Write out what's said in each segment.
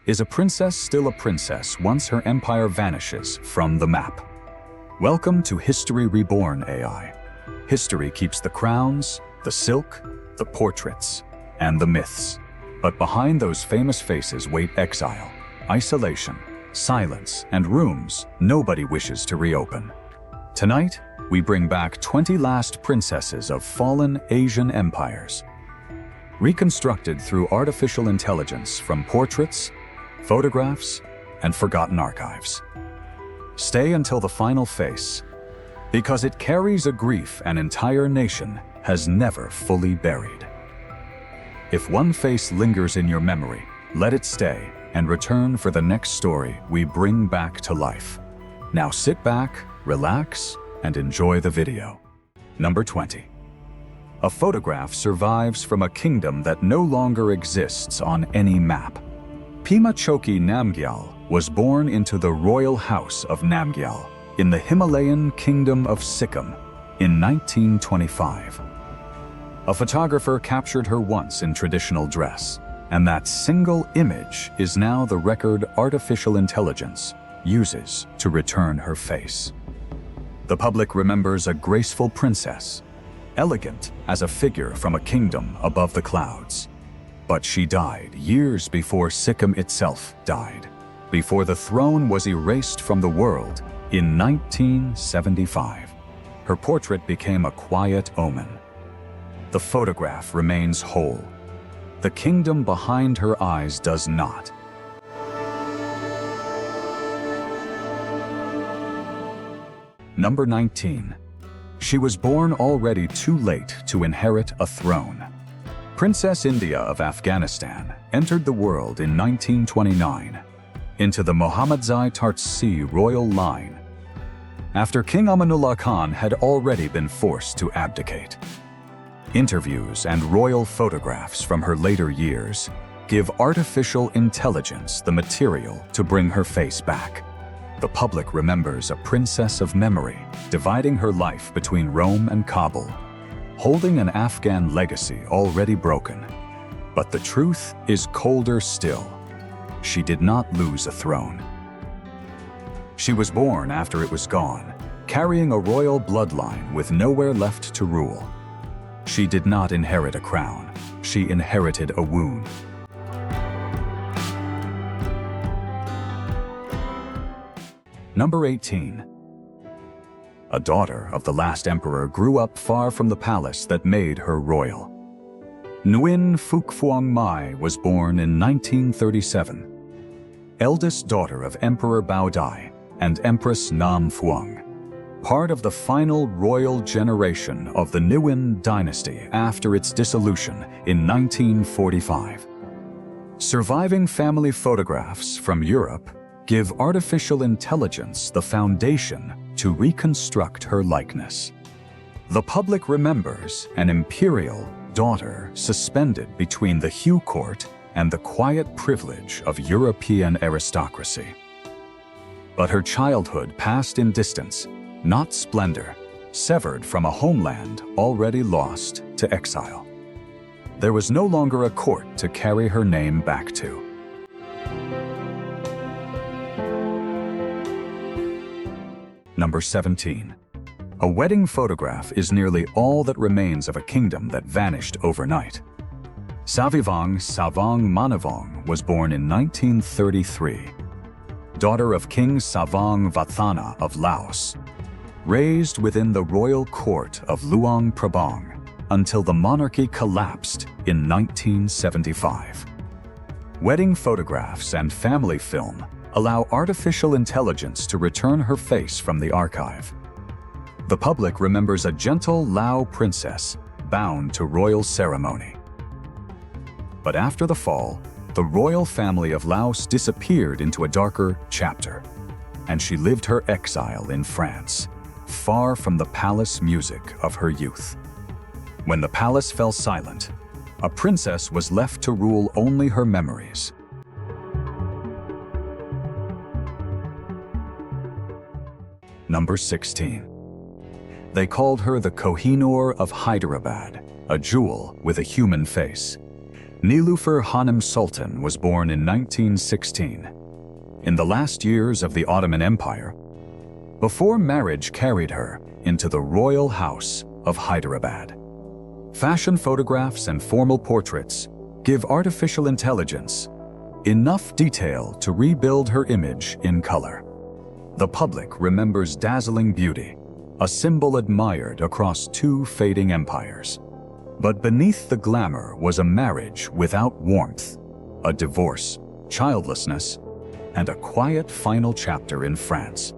Is a princess still a princess once her empire vanishes from the map? Welcome to History Reborn AI. History keeps the crowns, the silk, the portraits, and the myths. But behind those famous faces wait exile, isolation, silence, and rooms nobody wishes to reopen. Tonight, we bring back 20 last princesses of fallen Asian empires, reconstructed through artificial intelligence from portraits, photographs, and forgotten archives. Stay until the final face, because it carries a grief an entire nation has never fully buried. If one face lingers in your memory, let it stay and return for the next story we bring back to life. Now sit back, relax, and enjoy the video. Number 20. A photograph survives from a kingdom that no longer exists on any map. Pema Choki Namgyal was born into the royal house of Namgyal in the Himalayan kingdom of Sikkim in 1925. A photographer captured her once in traditional dress, and that single image is now the record artificial intelligence uses to return her face. The public remembers a graceful princess, elegant as a figure from a kingdom above the clouds. But she died years before Sikkim itself died, before the throne was erased from the world in 1975. Her portrait became a quiet omen. The photograph remains whole. The kingdom behind her eyes does not. Number 19. She was born already too late to inherit a throne. Princess India of Afghanistan entered the world in 1929 into the Mohammadzai Tartsi royal line after King Amanullah Khan had already been forced to abdicate. Interviews and royal photographs from her later years give artificial intelligence the material to bring her face back. The public remembers a princess of memory, dividing her life between Rome and Kabul, holding an Afghan legacy already broken. But the truth is colder still. She did not lose a throne. She was born after it was gone, carrying a royal bloodline with nowhere left to rule. She did not inherit a crown. She inherited a wound. Number 18. A daughter of the last emperor grew up far from the palace that made her royal. Nguyen Phuc Mai was born in 1937, eldest daughter of Emperor Bao Dai and Empress Nam Phuong, part of the final royal generation of the Nguyen dynasty after its dissolution in 1945. Surviving family photographs from Europe give artificial intelligence the foundation to reconstruct her likeness. The public remembers an imperial daughter suspended between the Hugh court and the quiet privilege of European aristocracy. But her childhood passed in distance, not splendor, severed from a homeland already lost to exile. There was no longer a court to carry her name back to. Number 17. A wedding photograph is nearly all that remains of a kingdom that vanished overnight. Savivong Savong Manavong was born in 1933, daughter of King Savong Vathana of Laos, raised within the royal court of Luang Prabang until the monarchy collapsed in 1975. Wedding photographs and family film allow artificial intelligence to return her face from the archive. The public remembers a gentle Lao princess bound to royal ceremony. But after the fall, the royal family of Laos disappeared into a darker chapter, and she lived her exile in France, far from the palace music of her youth. When the palace fell silent, a princess was left to rule only her memories. Number 16. They called her the Kohinoor of Hyderabad, a jewel with a human face. Niloufar Hanım Sultan was born in 1916, in the last years of the Ottoman Empire, before marriage carried her into the royal house of Hyderabad. Fashion photographs and formal portraits give artificial intelligence enough detail to rebuild her image in color. The public remembers dazzling beauty, a symbol admired across two fading empires. But beneath the glamour was a marriage without warmth, a divorce, childlessness, and a quiet final chapter in France.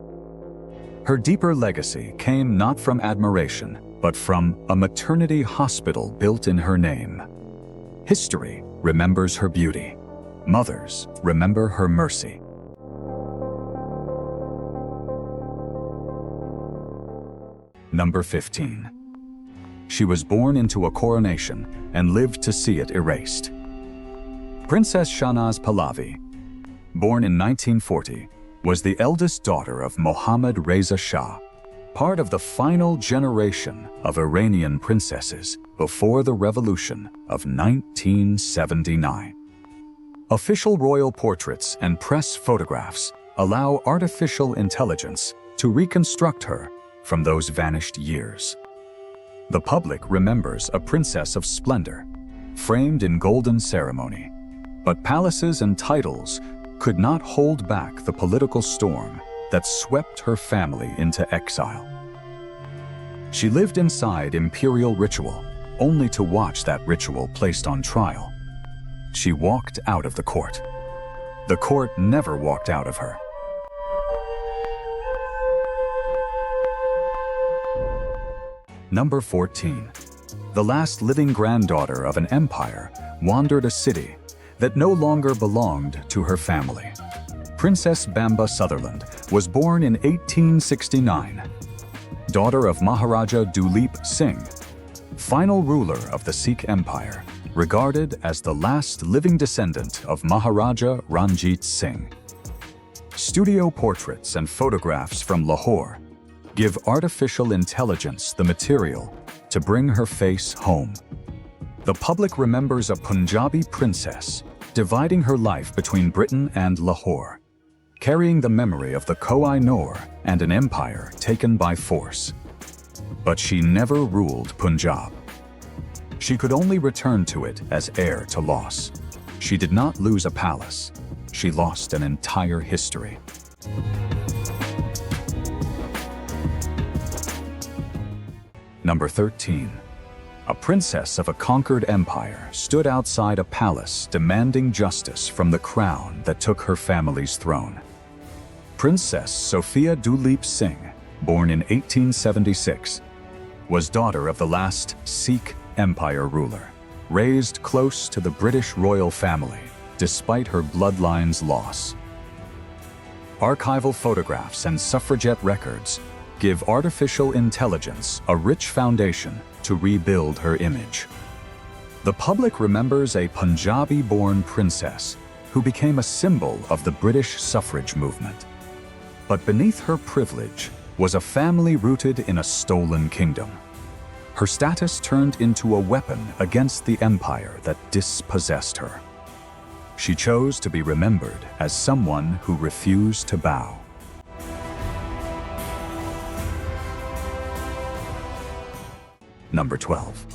Her deeper legacy came not from admiration, but from a maternity hospital built in her name. History remembers her beauty. Mothers remember her mercy. Number 15. She was born into a coronation and lived to see it erased. Princess Shahnaz Pahlavi, born in 1940, was the eldest daughter of Mohammad Reza Shah, part of the final generation of Iranian princesses before the revolution of 1979. Official royal portraits and press photographs allow artificial intelligence to reconstruct her from those vanished years. The public remembers a princess of splendor, framed in golden ceremony, but palaces and titles could not hold back the political storm that swept her family into exile. She lived inside imperial ritual, only to watch that ritual placed on trial. She walked out of the court. The court never walked out of her. Number 14. The last living granddaughter of an empire wandered a city that no longer belonged to her family. Princess Bamba Sutherland was born in 1869, daughter of Maharaja Duleep Singh, final ruler of the Sikh Empire, regarded as the last living descendant of Maharaja Ranjit Singh. Studio portraits and photographs from Lahore give artificial intelligence the material to bring her face home. The public remembers a Punjabi princess dividing her life between Britain and Lahore, carrying the memory of the Koh-i-Noor and an empire taken by force. But she never ruled Punjab. She could only return to it as heir to loss. She did not lose a palace. She lost an entire history. Number 13. A princess of a conquered empire stood outside a palace demanding justice from the crown that took her family's throne. Princess Sophia Duleep Singh, born in 1876, was daughter of the last Sikh empire ruler, raised close to the British royal family despite her bloodline's loss. Archival photographs and suffragette records give artificial intelligence a rich foundation to rebuild her image. The public remembers a Punjabi-born princess who became a symbol of the British suffrage movement. But beneath her privilege was a family rooted in a stolen kingdom. Her status turned into a weapon against the empire that dispossessed her. She chose to be remembered as someone who refused to bow. Number 12.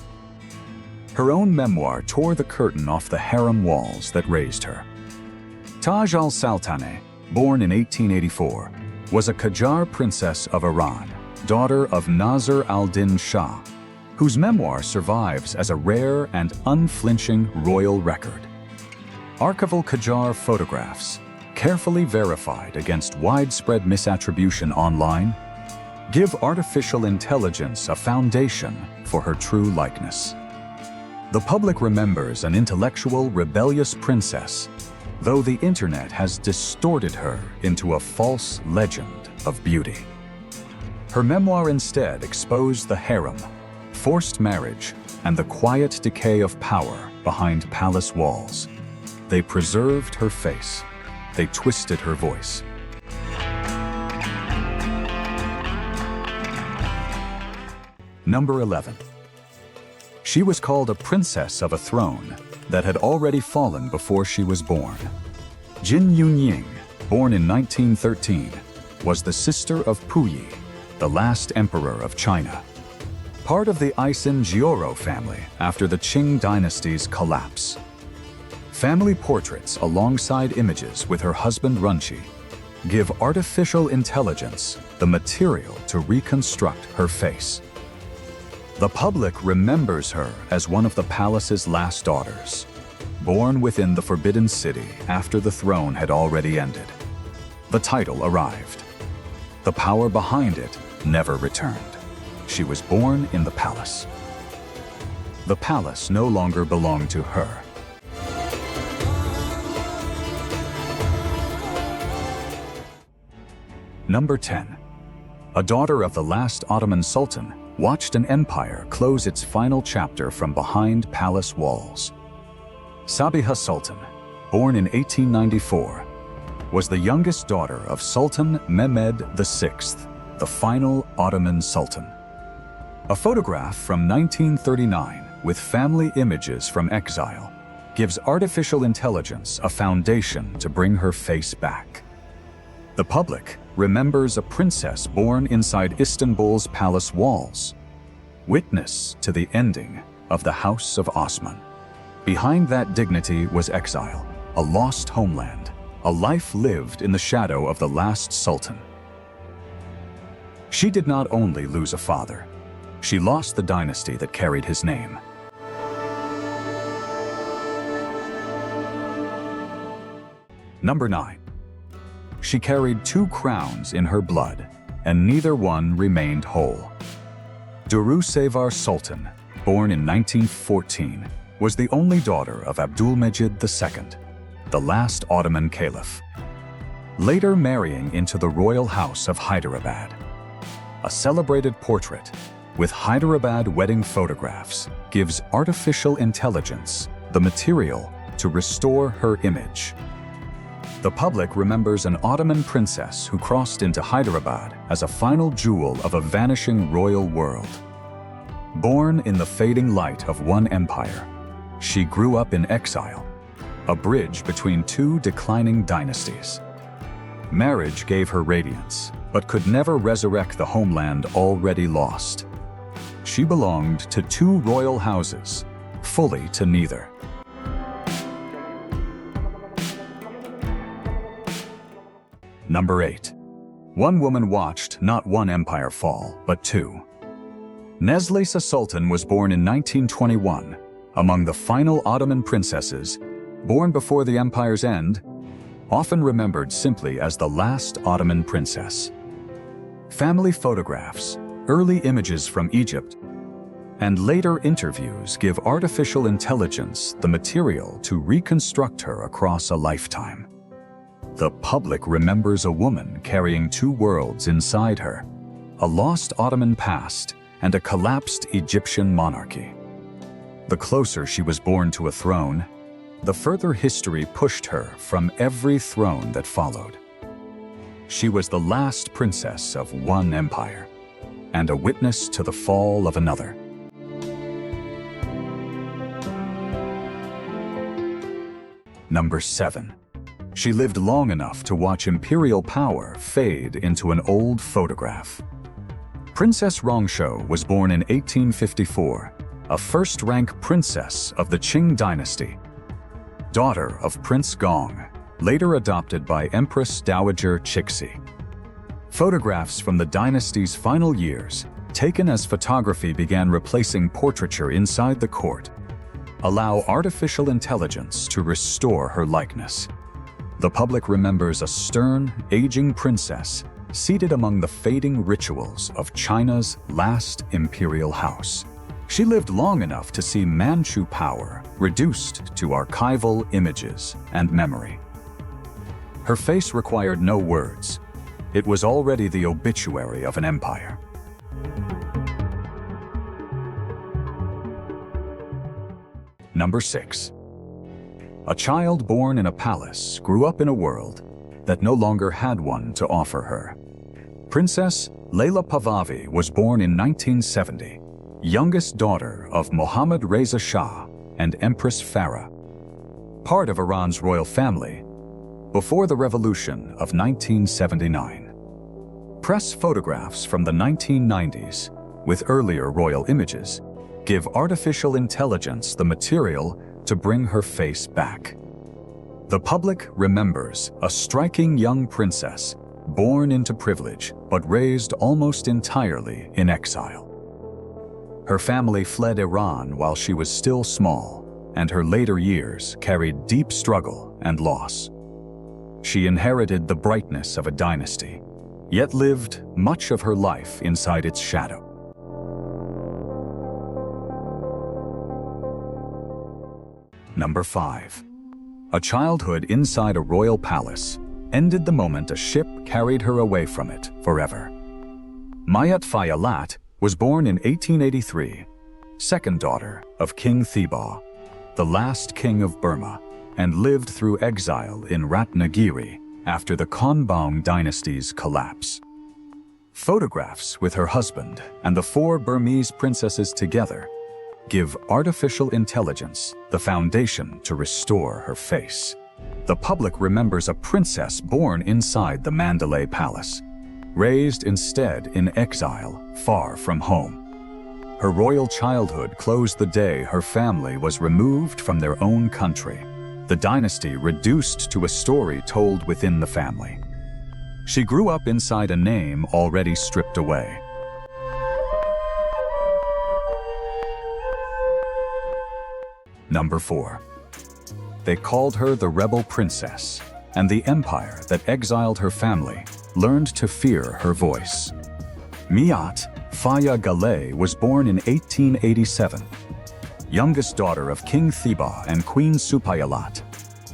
Her own memoir tore the curtain off the harem walls that raised her. Taj al-Saltaneh, born in 1884, was a Qajar princess of Iran, daughter of Nasir al-Din Shah, whose memoir survives as a rare and unflinching royal record. Archival Qajar photographs, carefully verified against widespread misattribution online, give artificial intelligence a foundation for her true likeness. The public remembers an intellectual, rebellious princess, though the internet has distorted her into a false legend of beauty. Her memoir instead exposed the harem, forced marriage, and the quiet decay of power behind palace walls. They preserved her face. They twisted her voice. Number 11. She was called a princess of a throne that had already fallen before she was born. Jin Yunying, born in 1913, was the sister of Puyi, the last emperor of China. Part of the Aisin Jioro family after the Qing dynasty's collapse. Family portraits alongside images with her husband Runchi give artificial intelligence the material to reconstruct her face. The public remembers her as one of the palace's last daughters, born within the Forbidden City after the throne had already ended. The title arrived. The power behind it never returned. She was born in the palace. The palace no longer belonged to her. Number 10. A daughter of the last Ottoman Sultan watched an empire close its final chapter from behind palace walls. Sabiha Sultan, born in 1894, was the youngest daughter of Sultan Mehmed VI, the final Ottoman Sultan. A photograph from 1939 with family images from exile gives artificial intelligence a foundation to bring her face back. The public remembers a princess born inside Istanbul's palace walls, witness to the ending of the House of Osman. Behind that dignity was exile, a lost homeland, a life lived in the shadow of the last sultan. She did not only lose a father, she lost the dynasty that carried his name. Number 9. She carried 2 crowns in her blood, and neither one remained whole. Durrusehvar Sultan, born in 1914, was the only daughter of Abdulmejid II, the last Ottoman caliph, later marrying into the royal house of Hyderabad. A celebrated portrait with Hyderabad wedding photographs gives artificial intelligence the material to restore her image. The public remembers an Ottoman princess who crossed into Hyderabad as a final jewel of a vanishing royal world. Born in the fading light of one empire, she grew up in exile, a bridge between 2 declining dynasties. Marriage gave her radiance, but could never resurrect the homeland already lost. She belonged to 2 royal houses, fully to neither. Number 8. One woman watched not one empire fall, but 2. Neslisah Sultan was born in 1921, among the final Ottoman princesses, born before the empire's end, often remembered simply as the last Ottoman princess. Family photographs, early images from Egypt, and later interviews give artificial intelligence the material to reconstruct her across a lifetime. The public remembers a woman carrying 2 worlds inside her, a lost Ottoman past and a collapsed Egyptian monarchy. The closer she was born to a throne, the further history pushed her from every throne that followed. She was the last princess of one empire, and a witness to the fall of another. Number 7. She lived long enough to watch imperial power fade into an old photograph. Princess Rongshou was born in 1854, a first-rank princess of the Qing dynasty, daughter of Prince Gong, later adopted by Empress Dowager Cixi. Photographs from the dynasty's final years, taken as photography began replacing portraiture inside the court, allow artificial intelligence to restore her likeness. The public remembers a stern, aging princess seated among the fading rituals of China's last imperial house. She lived long enough to see Manchu power reduced to archival images and memory. Her face required no words. It was already the obituary of an empire. Number 6. A child born in a palace grew up in a world that no longer had one to offer her. Princess Leila Pahlavi was born in 1970, youngest daughter of Mohammad Reza Shah and Empress Farah. part of Iran's royal family, before the revolution of 1979. Press photographs from the 1990s, with earlier royal images, give artificial intelligence the material to bring her face back. The public remembers a striking young princess, born into privilege but raised almost entirely in exile. Her family fled Iran while she was still small, and her later years carried deep struggle and loss. She inherited the brightness of a dynasty, yet lived much of her life inside its shadow. Number 5. A childhood inside a royal palace ended the moment a ship carried her away from it forever. Myat Phaya Galay was born in 1883, second daughter of King Thibaw, the last king of Burma, and lived through exile in Ratnagiri after the Konbaung dynasty's collapse. Photographs with her husband and the 4 Burmese princesses together give artificial intelligence the foundation to restore her face. The public remembers a princess born inside the Mandalay Palace, raised instead in exile far from home. Her royal childhood closed the day her family was removed from their own country, the dynasty reduced to a story told within the family. She grew up inside a name already stripped away. Number 4. They called her the rebel princess, and the empire that exiled her family learned to fear her voice. Myat Phaya Galay was born in 1887, youngest daughter of King Thibaw and Queen Supayalat,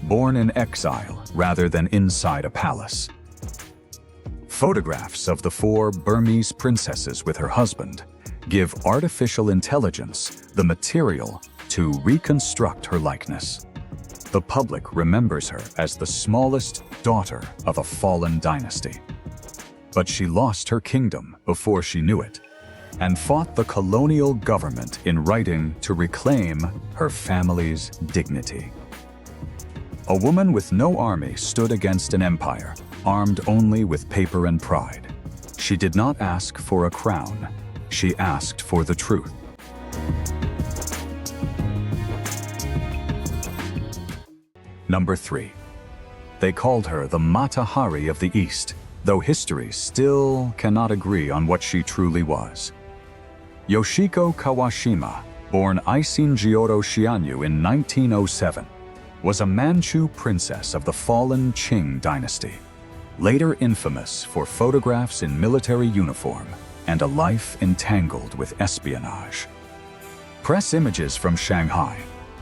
born in exile rather than inside a palace. Photographs of the 4 Burmese princesses with her husband give artificial intelligence the material to reconstruct her likeness. The public remembers her as the smallest daughter of a fallen dynasty. But she lost her kingdom before she knew it, and fought the colonial government in writing to reclaim her family's dignity. A woman with no army stood against an empire, armed only with paper and pride. She did not ask for a crown, she asked for the truth. Number 3. They called her the Mata Hari of the East, though history still cannot agree on what she truly was. Yoshiko Kawashima, born Isin Gyoro Xianyu in 1907, was a Manchu princess of the fallen Qing dynasty, later infamous for photographs in military uniform and a life entangled with espionage. Press images from Shanghai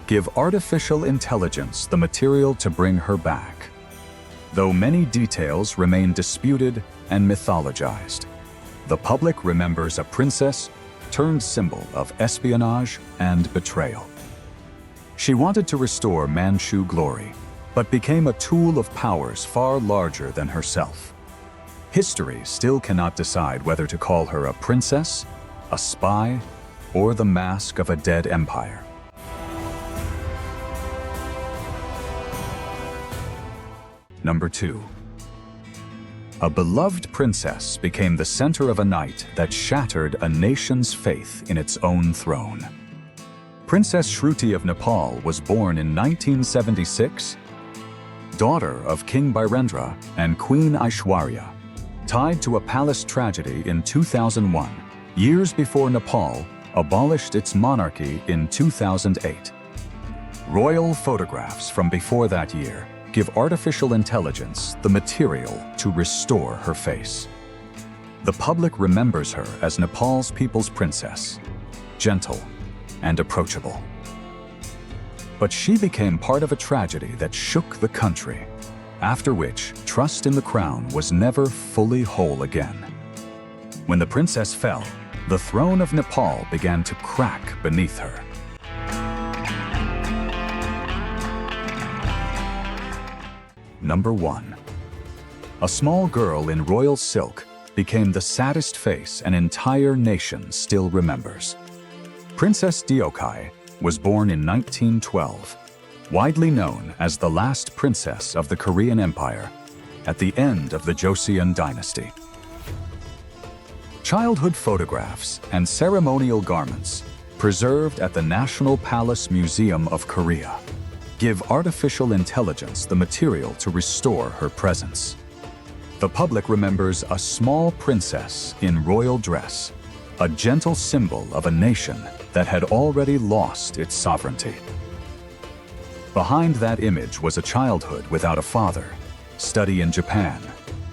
give artificial intelligence the material to bring her back, though many details remain disputed and mythologized. The public remembers a princess turned symbol of espionage and betrayal. She wanted to restore Manchu glory, but became a tool of powers far larger than herself. History still cannot decide whether to call her a princess, a spy, or the mask of a dead empire. Number 2. A beloved princess became the center of a night that shattered a nation's faith in its own throne. Princess Shruti of Nepal was born in 1976, daughter of King Birendra and Queen Aishwarya, tied to a palace tragedy in 2001, years before Nepal abolished its monarchy in 2008. Royal photographs from before that year give artificial intelligence the material to restore her face. The public remembers her as Nepal's people's princess, gentle and approachable. But she became part of a tragedy that shook the country, after which trust in the crown was never fully whole again. When the princess fell, the throne of Nepal began to crack beneath her. Number 1. A small girl in royal silk became the saddest face an entire nation still remembers. Princess Deokhye was born in 1912, widely known as the last princess of the Korean Empire at the end of the Joseon dynasty. Childhood photographs and ceremonial garments preserved at the National Palace Museum of Korea give artificial intelligence the material to restore her presence. The public remembers a small princess in royal dress, a gentle symbol of a nation that had already lost its sovereignty. Behind that image was a childhood without a father, study in Japan,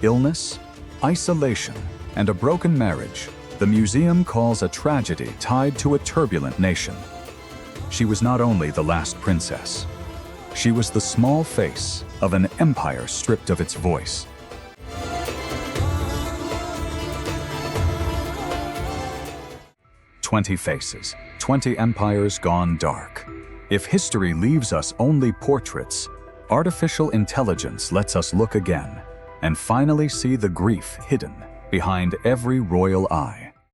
illness, isolation, and a broken marriage the museum calls a tragedy tied to a turbulent nation. She was not only the last princess, she was the small face of an empire stripped of its voice. "20 faces, 20 empires gone dark." If history leaves us only portraits, artificial intelligence lets us look again and finally see the grief hidden behind every royal eye.